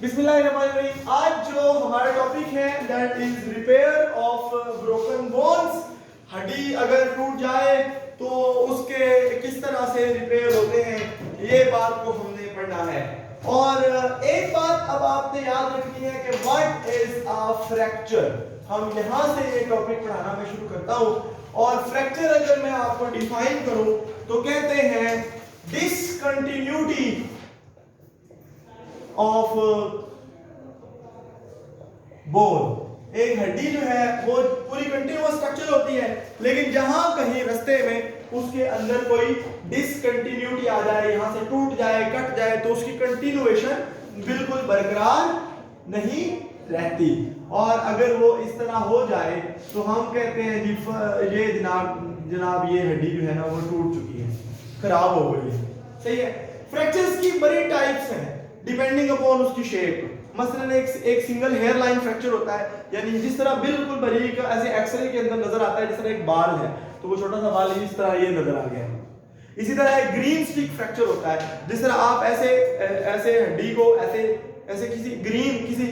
बिस्मिल्लाहिर्रहमानिर्रहीम। आज जो हमारा टॉपिक है that is repair of broken bones. हड्डी अगर टूट जाए तो उसके किस तरह से रिपेयर होते हैं, ये बात को हमने पढ़ना है। और एक बात अब आपने याद रखनी है कि व्हाट इज अ फ्रैक्चर। हम यहाँ से ये टॉपिक पढ़ाना मैं शुरू करता हूँ। और फ्रैक्चर अगर मैं आपको डिफाइन करूँ तो कहते हैं डिसकंटिन्यूटी ऑफ बोन। एक हड्डी जो है वो पूरी कंटिन्यूअस स्ट्रक्चर होती है, लेकिन जहां कहीं रास्ते में उसके अंदर कोई डिसकंटिन्यूटी आ जाए, यहां से टूट जाए, कट जाए, तो उसकी कंटिन्यूएशन बिल्कुल बरकरार नहीं रहती। और अगर वो इस तरह हो जाए तो हम कहते हैं जी ये जनाब ये हड्डी जो है ना वो टूट चुकी है, खराब हो गई है। सही है। फ्रैक्चर्स की बड़ी टाइप्स हैं डिपेंडिंग अपॉन उसकी शेप। मसलन एक सिंगल हेयर लाइन फ्रैक्चर होता है, यानी जिस तरह बिल्कुल बारीक ऐसे एक्सरे के अंदर नजर आता है, जिस तरह एक बाल है तो वो छोटा सा बाल इस तरह ये नजर आ गया। इसी तरह एक ग्रीन स्टिक फ्रैक्चर होता है, जिस तरह आप ऐसे हड्डी को ऐसे किसी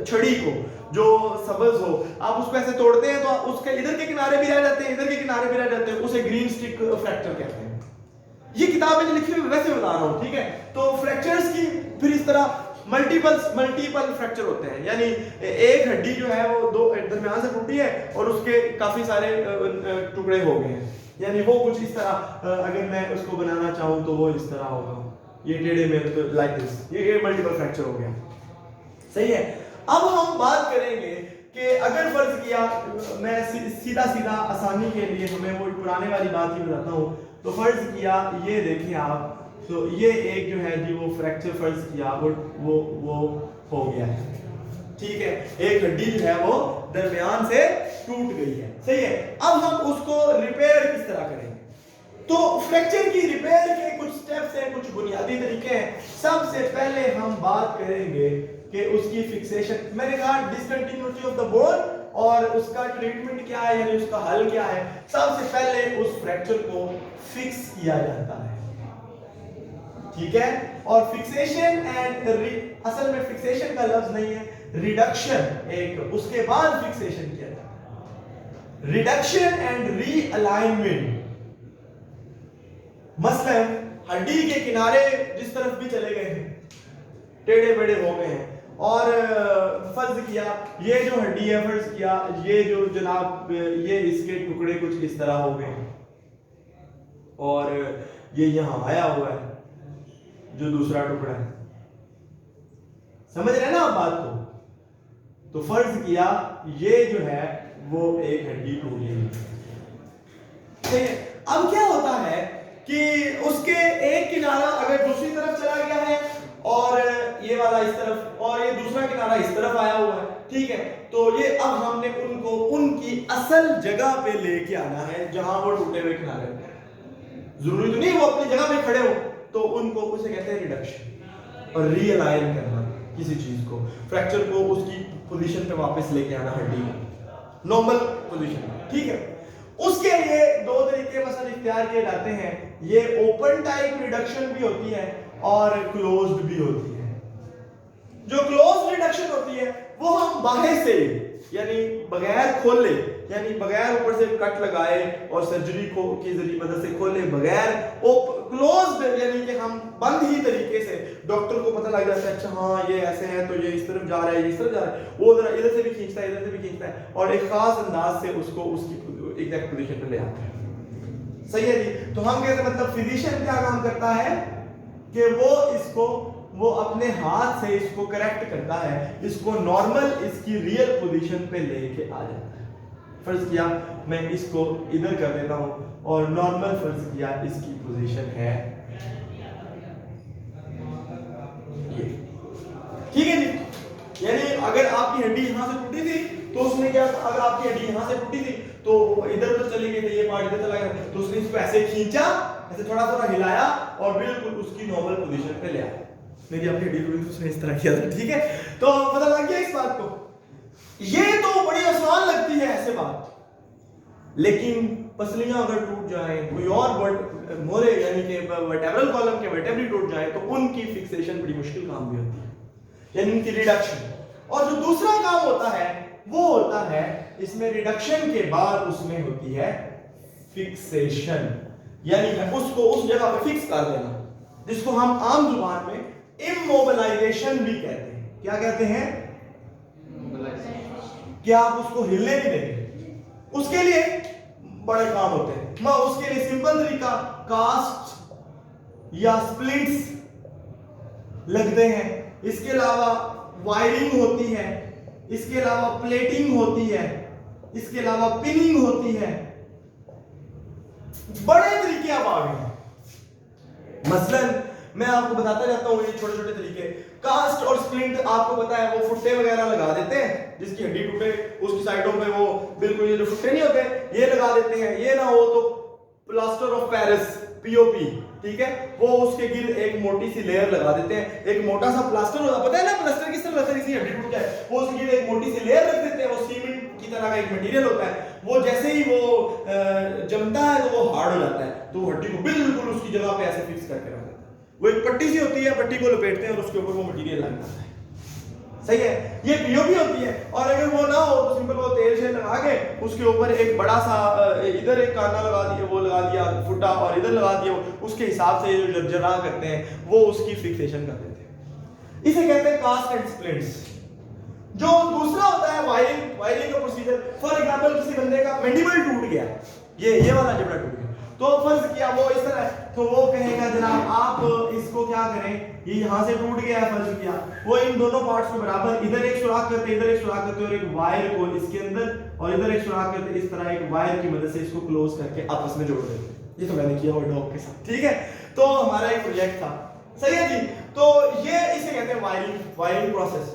छड़ी को जो सब्ज हो, आप उसको ऐसे तोड़ते हैं तो उसके इधर के किनारे भी रह जाते हैं, इधर के किनारे भी रह जाते हैं, उसे ग्रीन स्टिक फ्रैक्चर कहते हैं। ये किताब में लिखी हुई वैसे बता रहा हूं, ठीक है। तो फ्रैक्चर्स की फिर इस तरह मल्टीपल फ्रैक्चर होते हैं, यानी एक हड्डी जो है वो दो दरमियान से टूटी है और उसके काफी सारे टुकड़े हो गए हैं, यानी वो कुछ इस तरह अगर मैं उसको बनाना चाहूं तो वो इस तरह होगा, ये टेढ़े मेढ़े तो लाइक दिस, ये मल्टीपल फ्रैक्चर हो गया। सही है। अब हम बात करेंगे कि अगर फर्ज किया, मैं सीधा आसानी के लिए हमें वो पुराने वाली बात ही बताता हूँ। तो फर्ज किया ये देखिए आप, तो ये एक जो है जी वो फ्रैक्चर फर्ज किया वो हो गया है, ठीक है। एक हड्डी जो है वो दरमियान से टूट गई है। सही है। अब हम उसको रिपेयर किस तरह करेंगे? तो फ्रैक्चर की रिपेयर के कुछ स्टेप्स हैं, कुछ बुनियादी तरीके हैं। सबसे पहले हम बात करेंगे कि उसकी फिक्सेशन। मैंने कहा डिसकंटिन्यूटी ऑफ द बोन और उसका ट्रीटमेंट क्या है, यानी उसका हल क्या है। सबसे पहले उस फ्रैक्चर को फिक्स किया जाता है, ठीक है। और फिक्सेशन एंड असल में फिक्सेशन का लफ्ज नहीं है, रिडक्शन एक, उसके बाद फिक्सेशन किया जाता है। Reduction and realignment. मसलन हड्डी के किनारे जिस तरफ भी चले गए हैं, टेढ़े मेढ़े हो गए हैं, और फर्ज किया ये जो हड्डी है, फर्ज किया ये जो जनाब ये इसके टुकड़े कुछ इस तरह हो गए हैं और ये यहां आया हुआ है जो दूसरा टुकड़ा है। समझ रहे हैं ना आप बात को? तो फर्ज किया ये जो है वो एक हड्डी टूट गई। अब क्या होता है कि उसके एक किनारा अगर दूसरी तरफ चला गया है और ये वाला इस तरफ और ये दूसरा किनारा इस तरफ आया हुआ है, ठीक है। तो ये अब हमने उनको उनकी असल जगह पे लेके आना है जहां वो टूटे हुए किनारे हैं। जरूरी तो नहीं वो अपनी जगह पे खड़े हो, तो उनको उसे कहते हैं रिडक्शन और रीअलाइन करना किसी चीज को, फ्रैक्चर को उसकी पोजीशन पे वापस लेके आना, हड्डी को नॉर्मल पोजीशन में, ठीक है। उसके लिए दो तरीके मसलन इख्तियार किए जाते हैं। ये ओपन टाइप रिडक्शन भी होती है और क्लोज्ड भी होती है। जो क्लोज रिडक्शन होती है वो हम बाहर से यानी बगैर खोले, यानी बगैर ऊपर से कट लगाए और सर्जरी को की जरिए मदद से खोले, बगैर क्लोज्ड यानी कि हम बंद ही तरीके से डॉक्टर को पता लग जाता है, अच्छा हाँ ये ऐसे है तो ये इस तरफ जा रहा है, इस तरफ जा रहा है, वो जरा इधर से भी खींचता है, इधर से भी खींचता है और एक खास अंदाज से उसको उसकी एग्जैक्ट पोजीशन पे ले आता है। सही है जी। तो हम कहते हैं मतलब फिजिशियन क्या काम करता है कि वो अपने हाथ से इसको करेक्ट करता है, इसको नॉर्मल इसकी रियल पोजीशन पे लेके आ जाता है। फर्ज किया मैं इसको इधर कर देता हूं और नॉर्मल फर्ज किया इसकी पोजीशन है ये, ठीक है जी। यानी अगर आपकी हड्डी यहां से टूटी थी तो उसने क्या, अगर आपकी हड्डी यहां से टूटी थी तो इधर उधर चली गई थी, ये पार्ट इधर चला गया, तो उसने इसको ऐसे खींचा, ऐसे थोड़ा थोड़ा हिलाया और बिल्कुल उसकी नॉर्मल पोजीशन पे ले आया। मेरी अपनी हड्डी टूटी तो उसने इस तरह किया था, ठीक है। तो पता लग गया इस बात को। ये तो बड़ी आसान लगती है ऐसे बात, लेकिन पसलियां अगर टूट जाएं, कोई और मोरे यानी कि वर्टेब्रल कॉलम के वर्टेब्री टूट जाए तो उनकी फिक्सेशन बड़ी मुश्किल काम भी होती है। यानी इनकी रिडक्शन। और जो दूसरा काम होता है वो होता है इसमें रिडक्शन के बाद उसमें होती है फिक्सेशन, यानी उसको उस जगह पे फिक्स कर देना, जिसको हम आम जुबान में इमोबिलाइजेशन भी कहते हैं। क्या कहते हैं? क्या आप उसको हिलने नहीं देंगे। उसके लिए बड़े काम होते हैं। मैं उसके लिए सिंपल तरीका कास्ट या स्प्लिट्स लगते हैं, इसके अलावा वायरिंग होती है, इसके अलावा प्लेटिंग होती है, इसके अलावा पिनिंग होती है। बड़े तरीके अब आ गए हैं। मसलन मैं आपको बताता रहता हूं ये छोटे छोटे तरीके। कास्ट और स्प्लिंट आपको पता है वो फुट्टे वगैरह लगा देते हैं, जिसकी हड्डी टूटे उसकी साइडों पे वो बिल्कुल ये जो फुट्टे नहीं होते ये लगा देते हैं। ये ना हो तो प्लास्टर ऑफ पेरिस पीओपी, ठीक है, वो उसके गिर एक मोटी सी लेयर लगा देते हैं। एक मोटा सा प्लास्टर होता है, पता है ना प्लास्टर किस तरह लगता है, किसी हड्डी टूट जाए वो उसके गिर एक मोटी सी लेयर रख देते हैं। वो सीमेंट की तरह का एक मटेरियल होता है, वो जैसे ही वो जमता है तो वो हार्ड हो जाता है, तो हड्डी को बिल्कुल उसकी जगह पे ऐसे फिक्स करके रख देता है। वो एक पट्टी सी होती है, पट्टी को लपेटते हैं और उसके ऊपर वो मटेरियल लग जाता है। सही है, ये पीओपी होती है। और अगर वो ना हो तो सिंपल वो तेल से लगा के उसके ऊपर एक बड़ा सा इधर एक काना लगा दिया, वो लगा दिया फुटा, और इधर लगा दिया, उसके हिसाब से जो जर्जरा करते हैं वो उसकी फिक्सेशन कर देते हैं। इसे कहते हैं कास्ट एंड स्प्लिट्स। जो दूसरा होता है वायरिंग का प्रोसीजर। फॉर एग्जांपल किसी बंदे का मैंडिबल टूट गया, ये वाला जबड़ा टूट गया, तो फर्ज किया वो इस तरह, तो वो कहेगा जनाब आप इसको क्या करें, ये यहां से टूट गया है, फर्ज किया वो इन दोनों पार्ट्स को बराबर इधर एक सुराख करते, इधर एक सुराख करते और एक वायर को इसके अंदर और इधर एक सुराख करते, इस तरह एक वायर की मदद से इसको क्लोज करके आपस में जोड़ देते। ये तो मैंने किया वो डॉग के साथ, ठीक है। तो हमारा एक प्रोजेक्ट था, सही है जी। तो ये इसे कहते हैं वायरिंग प्रोसेस।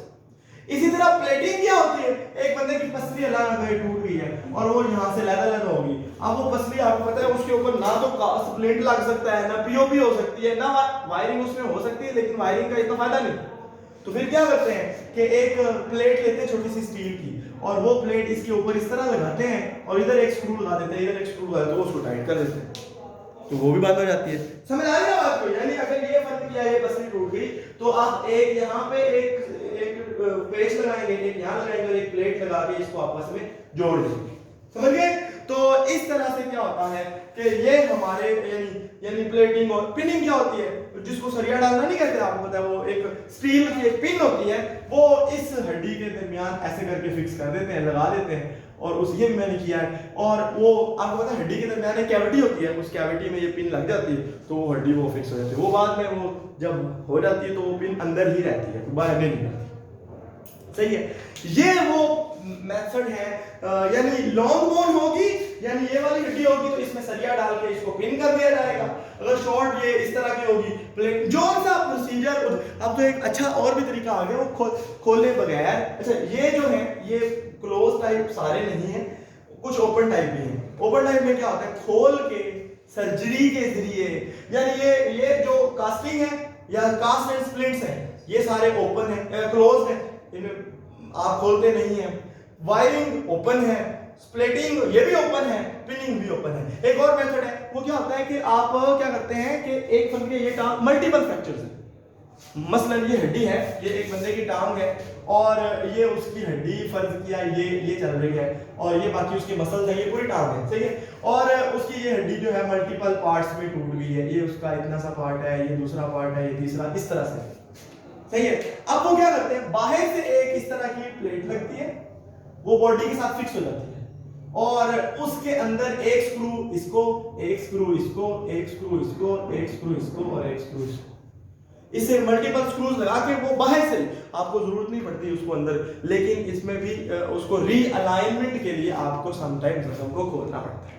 इसी तरह प्लेटिंग क्या होती है, एक बंदे की पसली अलग गई टूट गई है और वो यहाँ से लगा होगी। अब वो पसली आपको पता है उसके ऊपर ना तो स्प्लिंट लग सकता है, ना पीओपी हो सकती है, ना वायरिंग उसमें हो सकती है, लेकिन वायरिंग का इतना फायदा नहीं। तो फिर क्या करते हैं कि एक प्लेट लेते हैं छोटी सी स्टील की, और वो प्लेट इसके ऊपर इस तरह लगाते हैं और इधर एक स्क्रू लगा देते हैं, इधर एक स्क्रू लगा देते हैं, उसको टाइट कर देते हैं, तो वो भी बंद हो जाती है। समझ आ रही है बात को? यानी अगर ये फर्क किया, ये पसली टूट गई, तो आप एक यहाँ पे एक पेच लगाएंगे, एक यहाँ लगाएंगे और एक प्लेट लगा के इसको आपस में जोड़ देंगे। समझ गए? तो इस तरह से क्या होता है कि ये हमारे यानी प्लेटिंग और पिनिंग क्या होती है, जिसको सरिया डालना नहीं कहते, आपको पता है वो एक स्टील की एक पिन होती है, वो इस हड्डी के दरमियान ऐसे करके फिक्स कर देते हैं, लगा देते हैं, और उस ये मैंने किया है। और वो आपको पता है हड्डी के दरमियान एक कैविटी होती है, उस कैविटी में ये पिन लग जाती है, तो वो हड्डी वो फिक्स हो जाती है। वो बाद में वो जब हो जाती है तो वो पिन अंदर ही रहती है, बाहर नहीं जाती। सही है, ये वो मेथड है। यानी लॉन्ग बोन होगी, यानी ये वाली हड्डी होगी, तो इसमें सरिया डाल के इसको पिन कर दिया जाएगा। अगर शॉर्ट ये इस तरह की होगी प्लेट, जो सा प्रोसीजर। अब तो एक अच्छा और भी तरीका आ गया, वो खोले बगैर। अच्छा, ये जो है ये क्लोज टाइप सारे नहीं है, कुछ ओपन टाइप भी है। ओपन टाइप में क्या होता है, खोल के सर्जरी के जरिए, यानी ये जो कास्टिंग है या कास्ट एंड स्प्लिट्स है, ये सारे ओपन है, क्लोज है, इनमें आप खोलते नहीं है। वायरिंग ओपन है, स्प्लिटिंग ये भी ओपन है, पिनिंग भी ओपन है। एक और मेथड है, वो क्या होता है कि आप क्या करते हैं कि एक बंदे ये टांग मल्टीपल फ्रैक्चर्स है। मसलन ये हड्डी है, ये एक बंदे की टांग है और ये उसकी हड्डी फर्ज किया ये चल रही है और ये बाकी उसके मसल्स हैं, ये पूरी टांग है, सही है। और उसकी ये हड्डी जो है मल्टीपल पार्ट्स में टूट गई है, ये उसका इतना सा पार्ट है, ये दूसरा पार्ट है, ये तीसरा, इस तरह से, सही है। अब वो क्या करते हैं, बाहर से एक इस तरह की प्लेट लगती है, वो बॉडी के साथ फिक्स हो जाती है, और उसके अंदर एक स्क्रू इसको, एक स्क्रू इसको, एक स्क्रू इसको, एक स्क्रू इसको और एक स्क्रू इसको, इसे मल्टीपल स्क्रूज लगा के वो बाहर से, आपको जरूरत नहीं पड़ती उसको अंदर, लेकिन इसमें भी उसको रीअलाइनमेंट के लिए आपको समटाइम्स रकम को खोलना पड़ता है।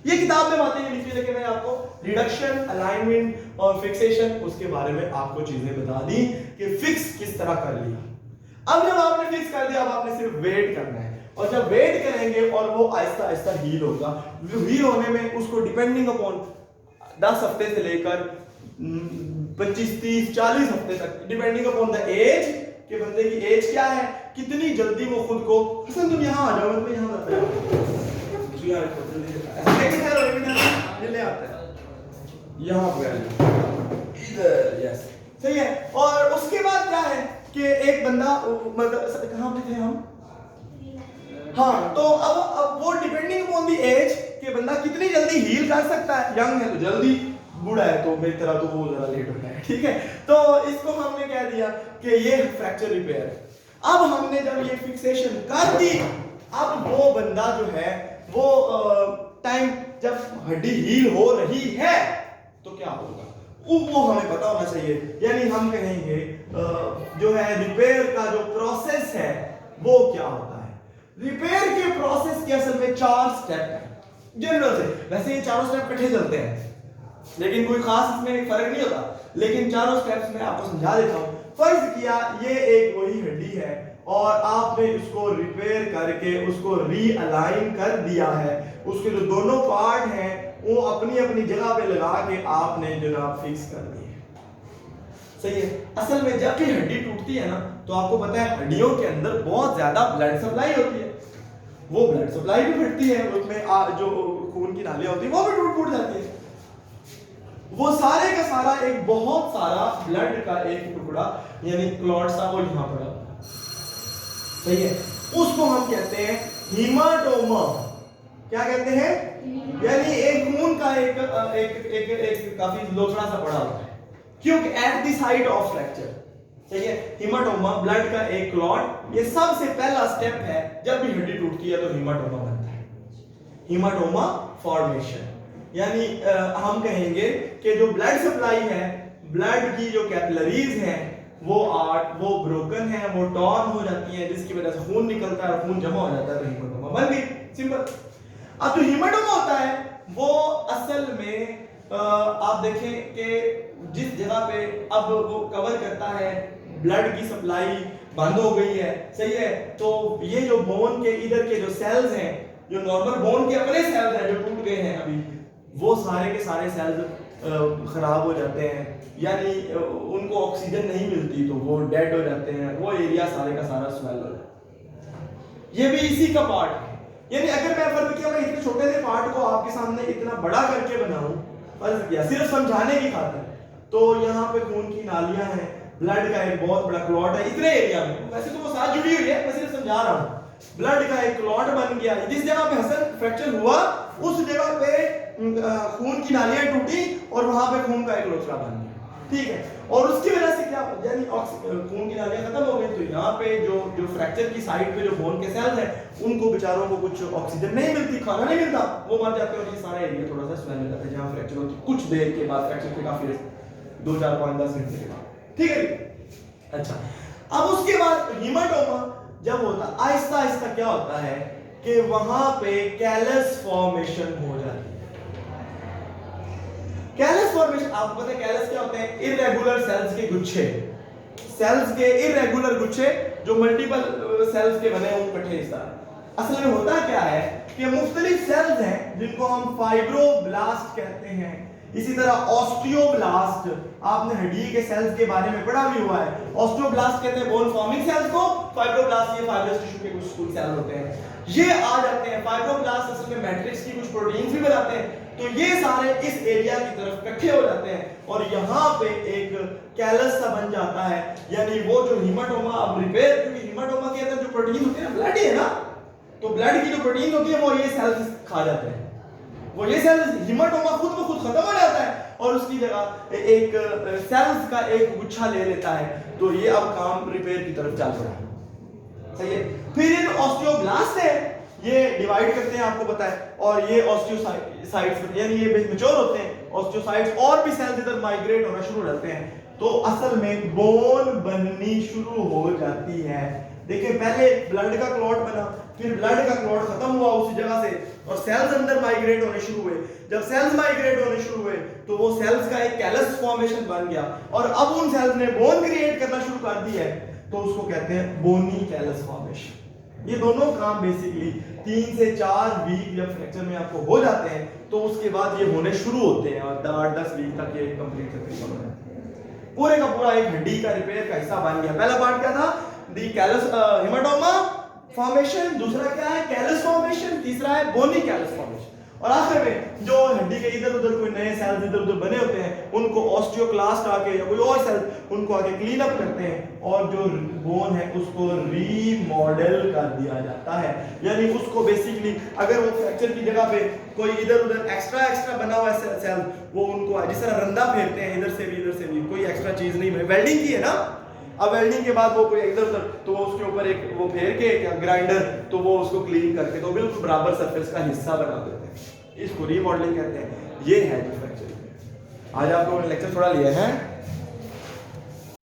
ये किताब में बातें लिखी, लेकिन मैंने आपको रिडक्शन, अलाइनमेंट और फिक्सेशन उसके बारे में आपको चीजें बता दी कि फिक्स किस तरह कर लिया। अब जब आपने फिक्स कर दिया, अब आपने सिर्फ वेट करना है, और जब वेट करेंगे और वो आहिस्ता आहिस्ता हील होगा, हील होने में उसको डिपेंडिंग अपॉन 10 हफ्ते से लेकर 25, 30, 40 हफ्ते तक, डिपेंडिंग अपॉन द एज, कि बंदे की एज क्या है, कितनी जल्दी वो खुद को, हसन तुम यहाँ आ जाओ, मैं यहाँ आता हूँ, ले आता है यहाँ पे इधर, यस, सही है। और उसके बाद क्या है कि एक बंदा मतलब कहाँ पे थे हम, हाँ, तो अब वो डिपेंडिंग ऑन दी एज कि बंदा कितनी जल्दी हील कर सकता है। यंग है तो जल्दी, बूढ़ा है तो मेरी तरह तो वो जरा लेट होता है, ठीक है। तो इसको हमने कह दिया कि ये फ्रैक्चर रिपेयर है। अब हमने जब ये फिक्सेशन कर दी, अब वो बंदा जो है वो टाइम जब हड्डी हील हो रही है तो क्या होगा वो हमें पता होना चाहिए। यानी हम कहेंगे जो है रिपेयर का जो प्रोसेस है वो क्या होता है। रिपेयर के प्रोसेस के असल में 4 स्टेप है जनरल से। वैसे ये चारों स्टेप इकट्ठे चलते हैं लेकिन कोई खास इसमें फर्क नहीं होता, लेकिन चारों स्टेप्स में आपको समझा देता हूं। फर्ज किया ये एक वही हड्डी है और आपने उसको रिपेयर करके उसको रीअलाइन कर दिया है, उसके जो दोनों पार्ट हैं वो अपनी अपनी जगह पे लगा के आपने जनाब फिक्स कर दिए, सही है। असल में जब भी हड्डी टूटती है ना तो आपको पता है हड्डियों के अंदर बहुत ज्यादा ब्लड सप्लाई होती है, वो ब्लड सप्लाई भी घटती है, उसमें जो खून की नालियां होती है वो भी टूट जाती है। वो सारे का सारा एक बहुत सारा ब्लड का एक टुकड़ा यानी क्लॉट सा वो यहां पड़ा, सही है, उसको हम कहते हैं हीमाटोमा। क्या कहते हैं? यानी एक खून का एक काफी लोथड़ा सा पड़ा होता है क्योंकि at the site of fracture, सही है। हीमाटोमा ब्लड का एक क्लॉट, ये सबसे पहला स्टेप है। जब भी हड्डी टूटती है तो हीमाटोमा बनता है, हीमाटोमा फॉर्मेशन। यानी हम कहेंगे कि जो ब्लड सप्लाई है, ब्लड की जो कैपिलरीज हैं वो ब्रोकन है, वो टॉर्न हो जाती हैं, जिसकी वजह से खून निकलता है और खून जमा हो जाता है तो हीमाटोमा बन गई, सिंपल। अब जो हीमाटोमा होता है वो असल में आप देखें कि जिस जगह पे अब वो कवर करता है ब्लड की सप्लाई बंद हो गई है, सही है, तो ये जो बोन के इधर के जो सेल्स हैं, जो नॉर्मल बोन के अपने सेल्स हैं जो टूट गए हैं अभी, वो सारे के सारे सेल्स खराब हो जाते हैं, यानी उनको ऑक्सीजन नहीं मिलती तो वो डेड हो जाते हैं, वो एरिया सारे का सारा स्वेल हो जाता है। ये भी इसी का पार्ट है। यानी अगर मैं फर्ज किया मैं इतने छोटे से पार्ट को आपके सामने इतना बड़ा करके बनाऊं, फर्ज किया सिर्फ समझाने की खातिर, तो यहाँ पे खून की नालियां हैं, ब्लड का एक बहुत बड़ा क्लॉट है इतने एरिया में, वैसे तो वो साथ जुड़ी हुई है, मैं सिर्फ समझा रहा हूँ। ब्लड का एक क्लॉट बन गया, जिस जगह पे हसन फ्रैक्चर हुआ उस जगह पे खून की नालियां टूटी और वहां पे खून का एक लोथड़ा बन गया, ठीक है। और उसकी वजह से क्या, यानी खून की नालियां खत्म हो गई तो यहाँ पे जो फ्रैक्चर की साइड पे जो बोन के सेल्स हैं उनको बेचारों को कुछ ऑक्सीजन नहीं मिलती, खाना नहीं मिलता, वो मर जाते हैं और ये सारा एरिया थोड़ा सा स्वेल हो जाता है जहाँ फ्रैक्चर होती है कुछ देर के बाद, फ्रैक्चर के काफी 2 4 5 10 घंटे के बाद, ठीक है। अच्छा, अब उसके बाद हीमाटोमा जब होता आहिस्ता आहिस्ता क्या होता है कि वहां पे कैलस फॉर्मेशन हो जाती है। कैलस फॉर्मेशन आपको पता है कैलस क्या होते हैं? इररेगुलर सेल्स के गुच्छे, सेल्स के इररेगुलर गुच्छे जो मल्टीपल सेल्स के बने हों इकट्ठे हिस्सा। असल में होता क्या है कि मुख्तलिफ सेल्स हैं जिनको हम फाइब्रोब्लास्ट कहते हैं, इसी तरह ऑस्टियोब्लास्ट, आपने हड्डी के सेल्स के बारे में पढ़ा भी हुआ है। ऑस्टियोब्लास्ट कहते हैं बोन फॉर्मिंग सेल्स को, फाइब्रोब्लास्ट ये फाइब्रस टिश्यू के कुछ स्कूल सेल होते हैं, ये आ जाते हैं। फाइब्रोब्लास्ट असल में मैट्रिक्स की कुछ प्रोटीन्स भी बनाते हैं, तो ये सारे इस एरिया की तरफ इकट्ठे हो जाते हैं और यहाँ पे एक कैलस सा बन जाता है। यानी वो जो हीमाटोमा अब रिपेयर, क्योंकि हीमाटोमा के अंदर जो प्रोटीन होती है ना, ब्लड ही है ना, तो ब्लड की जो प्रोटीन होती है वो ये सेल्स खा जाते हैं, वो ये सेल्स, हीमाटोमा खुद ब खुद खत्म हो जाता है और उसकी जगह एक सेल्स का एक गुच्छा ले लेता है, तो ये अब काम रिपेयर की तरफ चल पड़ा, सही है। फिर इन ऑस्टियोब्लास्ट है, ये डिवाइड करते हैं आपको पता है, और ये ऑस्टियोसाइट्स यानी ये मैच्योर होते हैं, ऑस्टियोसाइट्स और भी सेल्स इधर माइग्रेट होना शुरू हो जाते हैं, तो असल में बोन बननी शुरू हो जाती है। देखिए पहले ब्लड का क्लॉट बना, फिर ब्लड का क्लॉट खत्म हुआ उसी जगह से और सेल्स अंदर माइग्रेट होने शुरू हुए। जब सेल्स माइग्रेट होने शुरू हुए तो वो सेल्स का एक कैलस फॉर्मेशन बन गया और अब उन सेल्स ने बोन क्रिएट करना शुरू कर दी है, तो उसको कहते हैं बोनी कैलस फॉर्मेशन। ये दोनों काम बेसिकली 3 से 4 वीक जब फ्रैक्चर में आपको हो जाते हैं तो उसके बाद ये होने शुरू होते हैं और 8-10 वीक तक ये कंप्लीट तकरीबन हो जाते हैं। पूरे का पूरा एक हड्डी का रिपेयर का हिस्सा बन गया। पहला पार्ट क्या था? दी कैलस हीमाटोमा फॉर्मेशन, दूसरा क्या है? कैलस फॉर्मेशन, तीसरा है बोनी कैलस फॉर्मेशन। और आखिर में जो हड्डी के इधर उधर कोई नए सेल्स इधर उधर बने होते हैं उनको ऑस्टियोक्लास्ट आके या कोई और सेल उनको आके क्लीन अप करते हैं और जो बोन है उसको रीमॉडल कर दिया जाता है। यानी उसको बेसिकली अगर वो फ्रैक्चर की जगह पे कोई इधर उधर एक्स्ट्रा बना हुआ है सेल वो उनको जिस तरह रंदा फेरते हैं इधर से भी कोई एक्स्ट्रा चीज नहीं है, वेल्डिंग की है ना। अब वेल्डिंग के बाद वो कोई इधर उधर तो वो उसके ऊपर एक वो फेर के ग्राइंडर तो वो उसको क्लीन करके तो बिल्कुल बराबर सरफेस का हिस्सा बना देते हैं, इसको रीमॉडलिंग कहते हैं। ये है जो फ्रैक्चर। आज आप लोगों ने लेक्चर थोड़ा लिया है।